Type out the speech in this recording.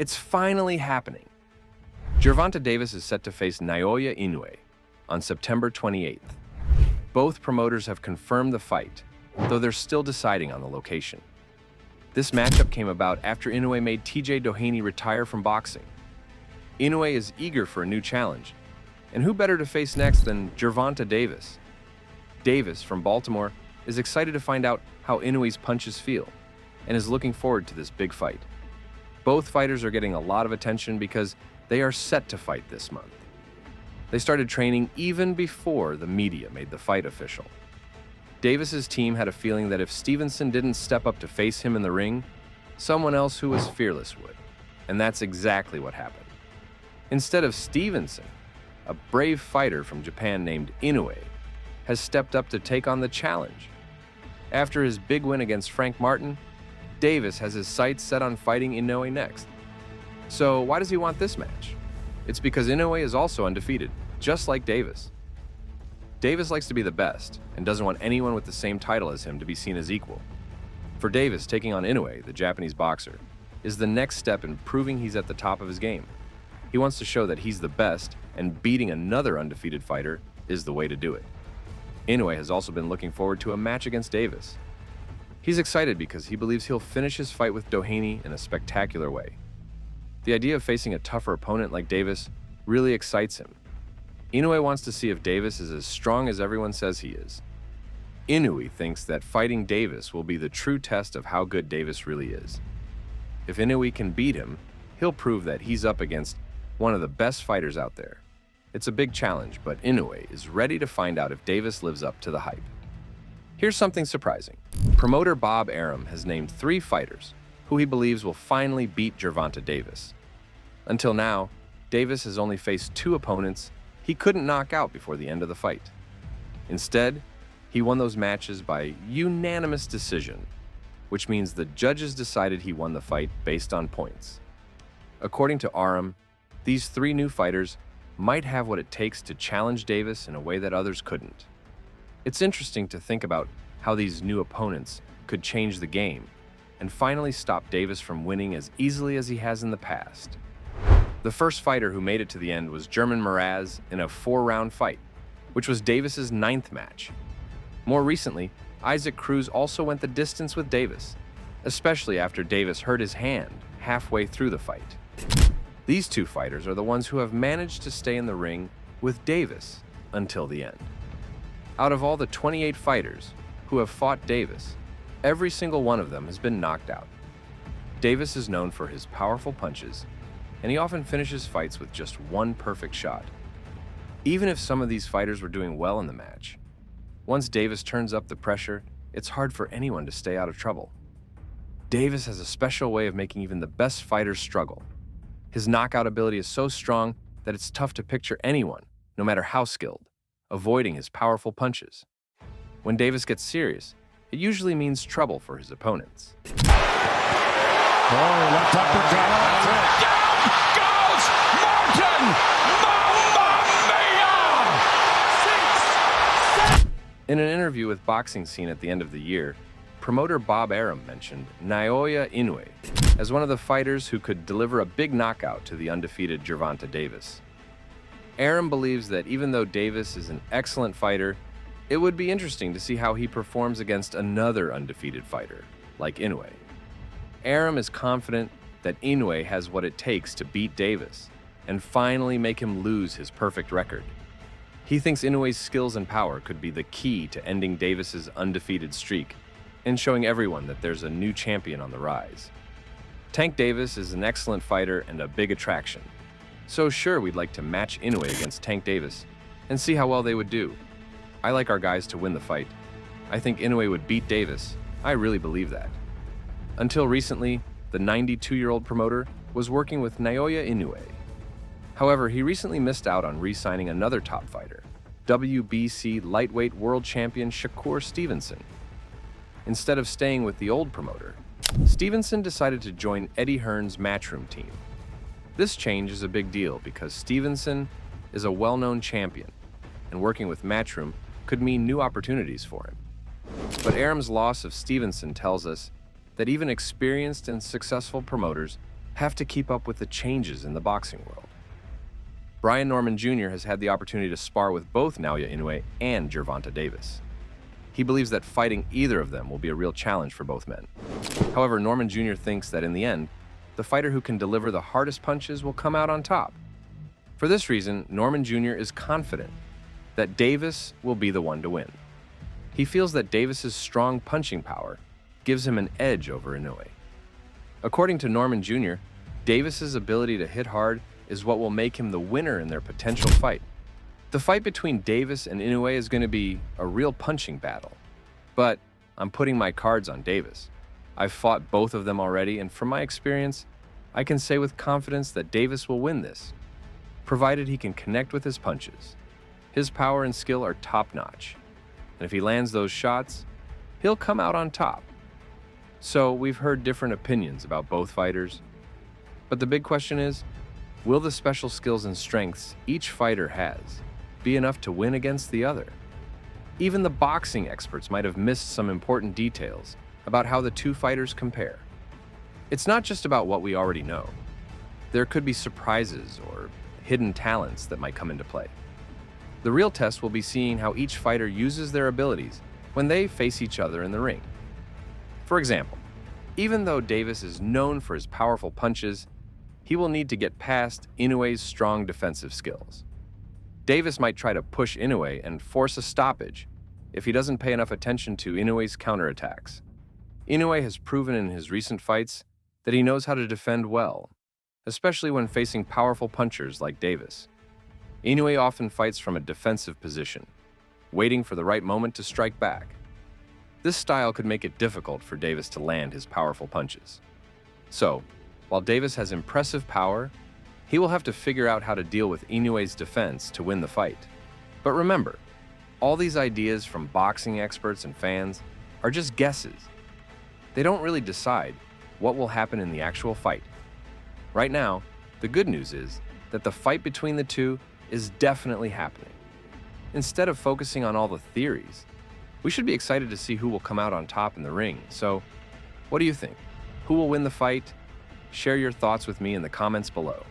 It's finally happening. Gervonta Davis is set to face Noaya Inoue on September 28th. Both promoters have confirmed the fight, though they're still deciding on the location. This matchup came about after Inoue made TJ Doheny retire from boxing. Inoue is eager for a new challenge, and who better to face next than Gervonta Davis? Davis, from Baltimore, is excited to find out how Inoue's punches feel, and is looking forward to this big fight. Both fighters are getting a lot of attention because they are set to fight this month. They started training even before the media made the fight official. Davis's team had a feeling that if Stevenson didn't step up to face him in the ring, someone else who was fearless would, and that's exactly what happened. Instead of Stevenson, a brave fighter from Japan named Inoue has stepped up to take on the challenge. After his big win against Frank Martin, Davis has his sights set on fighting Inoue next. So why does he want this match? It's because Inoue is also undefeated, just like Davis. Davis likes to be the best and doesn't want anyone with the same title as him to be seen as equal. For Davis, taking on Inoue, the Japanese boxer, is the next step in proving he's at the top of his game. He wants to show that he's the best, and beating another undefeated fighter is the way to do it. Inoue has also been looking forward to a match against Davis. He's excited because he believes he'll finish his fight with Doheny in a spectacular way. The idea of facing a tougher opponent like Davis really excites him. Inoue wants to see if Davis is as strong as everyone says he is. Inoue thinks that fighting Davis will be the true test of how good Davis really is. If Inoue can beat him, he'll prove that he's up against one of the best fighters out there. It's a big challenge, but Inoue is ready to find out if Davis lives up to the hype. Here's something surprising. Promoter Bob Arum has named 3 fighters who he believes will finally beat Gervonta Davis. Until now, Davis has only faced 2 opponents he couldn't knock out before the end of the fight. Instead, he won those matches by unanimous decision, which means the judges decided he won the fight based on points. According to Arum, these 3 new fighters might have what it takes to challenge Davis in a way that others couldn't. It's interesting to think about how these new opponents could change the game and finally stop Davis from winning as easily as he has in the past. The first fighter who made it to the end was German Mraz in a 4-round fight, which was Davis's 9th match. More recently, Isaac Cruz also went the distance with Davis, especially after Davis hurt his hand halfway through the fight. These 2 fighters are the ones who have managed to stay in the ring with Davis until the end. Out of all the 28 fighters who have fought Davis, every single one of them has been knocked out. Davis is known for his powerful punches, and he often finishes fights with just one perfect shot. Even if some of these fighters were doing well in the match, once Davis turns up the pressure, it's hard for anyone to stay out of trouble. Davis has a special way of making even the best fighters struggle. His knockout ability is so strong that it's tough to picture anyone, no matter how skilled, avoiding his powerful punches. When Davis gets serious, it usually means trouble for his opponents. Oh, left uppercut. Down goes Martin! Mamma mia! In an interview with Boxing Scene at the end of the year, promoter Bob Arum mentioned Noaya Inoue as one of the fighters who could deliver a big knockout to the undefeated Gervonta Davis. Arum believes that even though Davis is an excellent fighter, it would be interesting to see how he performs against another undefeated fighter, like Inoue. Arum is confident that Inoue has what it takes to beat Davis and finally make him lose his perfect record. He thinks Inoue's skills and power could be the key to ending Davis's undefeated streak and showing everyone that there's a new champion on the rise. Tank Davis is an excellent fighter and a big attraction. So sure, we'd like to match Inoue against Tank Davis and see how well they would do. I like our guys to win the fight. I think Inoue would beat Davis. I really believe that. Until recently, the 92-year-old promoter was working with Noaya Inoue. However, he recently missed out on re-signing another top fighter, WBC lightweight world champion Shakur Stevenson. Instead of staying with the old promoter, Stevenson decided to join Eddie Hearn's Matchroom team. This change is a big deal because Stevenson is a well-known champion, and working with Matchroom could mean new opportunities for him. But Arum's loss of Stevenson tells us that even experienced and successful promoters have to keep up with the changes in the boxing world. Brian Norman Jr. has had the opportunity to spar with both Noaya Inoue and Gervonta Davis. He believes that fighting either of them will be a real challenge for both men. However, Norman Jr. thinks that in the end, the fighter who can deliver the hardest punches will come out on top. For this reason, Norman Jr. is confident that Davis will be the one to win. He feels that Davis's strong punching power gives him an edge over Inoue. According to Norman Jr., Davis's ability to hit hard is what will make him the winner in their potential fight. The fight between Davis and Inoue is going to be a real punching battle. But I'm putting my cards on Davis. I've fought both of them already, and from my experience, I can say with confidence that Davis will win this, provided he can connect with his punches. His power and skill are top-notch, and if he lands those shots, he'll come out on top. So we've heard different opinions about both fighters, but the big question is, will the special skills and strengths each fighter has be enough to win against the other? Even the boxing experts might have missed some important details about how the two fighters compare. It's not just about what we already know. There could be surprises or hidden talents that might come into play. The real test will be seeing how each fighter uses their abilities when they face each other in the ring. For example, even though Davis is known for his powerful punches, he will need to get past Inoue's strong defensive skills. Davis might try to push Inoue and force a stoppage if he doesn't pay enough attention to Inoue's counterattacks. Inoue has proven in his recent fights that he knows how to defend well, especially when facing powerful punchers like Davis. Inoue often fights from a defensive position, waiting for the right moment to strike back. This style could make it difficult for Davis to land his powerful punches. So, while Davis has impressive power, he will have to figure out how to deal with Inoue's defense to win the fight. But remember, all these ideas from boxing experts and fans are just guesses. They don't really decide what will happen in the actual fight. Right now, the good news is that the fight between the two is definitely happening. Instead of focusing on all the theories, we should be excited to see who will come out on top in the ring. So, what do you think? Who will win the fight? Share your thoughts with me in the comments below.